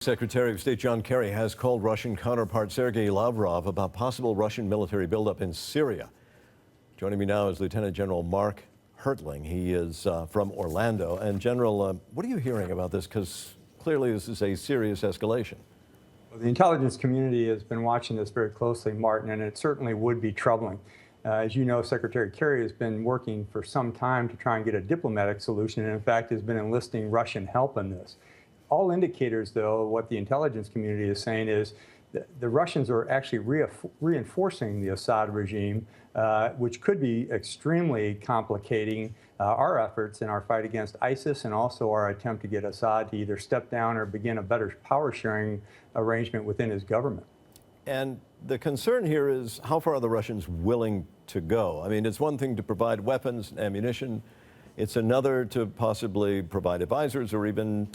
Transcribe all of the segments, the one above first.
Secretary of State John Kerry has called Russian counterpart Sergei Lavrov about possible Russian military buildup in Syria. Joining me now is Lieutenant General Mark Hertling. He is from Orlando. And General, what are you hearing about this? Because clearly this is a serious escalation. Well, the intelligence community has been watching this very closely, Martin, and it certainly would be troubling. As you know, Secretary Kerry has been working for some time to try and get a diplomatic solution, and in fact has been enlisting Russian help in this. All indicators, though, what the intelligence community is saying is the Russians are actually reinforcing the Assad regime, which could be extremely complicating our efforts in our fight against ISIS and also our attempt to get Assad to either step down or begin a better power sharing arrangement within his government. And the concern here is how far are the Russians willing to go? I mean, it's one thing to provide weapons and ammunition. It's another to possibly provide advisors or even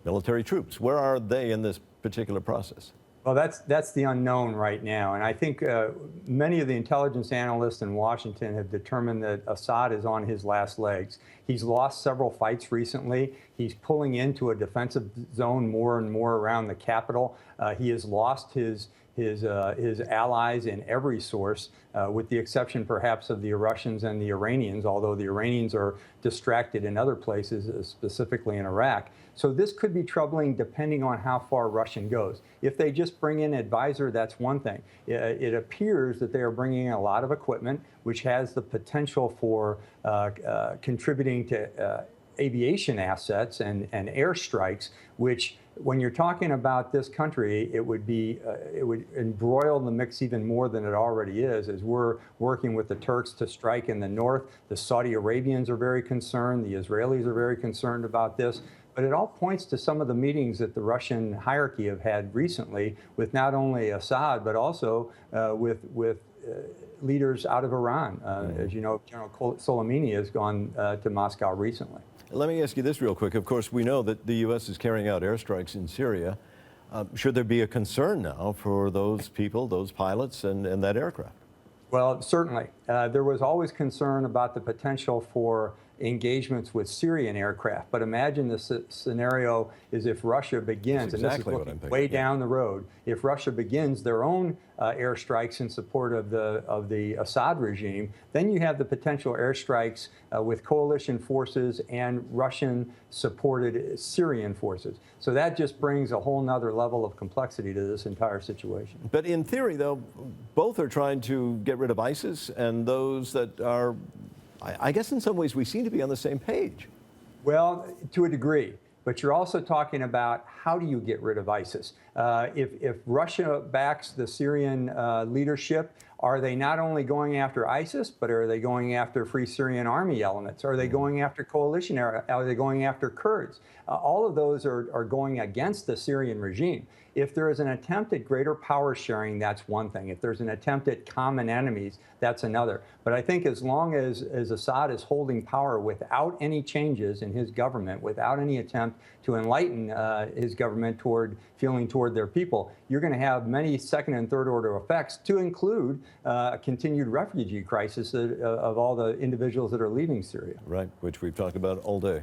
military troops. Where are they in this particular process? Well, that's the unknown right now. And I think many of the intelligence analysts in Washington have determined that Assad is on his last legs. He's lost several fights recently. He's pulling into a defensive zone more and more around the capital. He has lost his allies in every source, with the exception perhaps of the Russians and the Iranians, although the Iranians are distracted in other places, specifically in Iraq. So this could be troubling depending on how far Russia goes. If they just bring in an advisor, that's one thing. It appears that they are bringing in a lot of equipment, which has the potential for contributing to aviation assets and airstrikes, which, when you're talking about this country, it would embroil the mix even more than it already is, as we're working with the Turks to strike in the north. The Saudi Arabians are very concerned. The Israelis are very concerned about this. But it all points to some of the meetings that the Russian hierarchy have had recently with not only Assad, but also with leaders out of Iran. As you know, General Soleimani has gone to Moscow recently. Let me ask you this real quick. Of course, we know that the U.S. is carrying out airstrikes in Syria. Should there be a concern now for those people, those pilots, and that aircraft? Well, certainly. There was always concern about the potential for engagements with Syrian aircraft. But imagine the scenario is if Russia begins, and this is looking way down the road, if Russia begins their own airstrikes in support of the Assad regime, then you have the potential airstrikes with coalition forces and Russian-supported Syrian forces. So that just brings a whole nother level of complexity to this entire situation. But in theory, though, both are trying to get rid of ISIS, and those that are, I guess in some ways we seem to be on the same page. Well, to a degree. But you're also talking about how do you get rid of ISIS? If Russia backs the Syrian leadership, are they not only going after ISIS, but are they going after Free Syrian Army elements? Are they going after coalition? Are they going after Kurds? All of those are going against the Syrian regime. If there is an attempt at greater power sharing, that's one thing. If there's an attempt at common enemies, that's another. But I think as long as Assad is holding power without any changes in his government, without any attempt to enlighten his government toward their people, you're going to have many second and third order effects, to include a continued refugee crisis of all the individuals that are leaving Syria. Right, which we've talked about all day.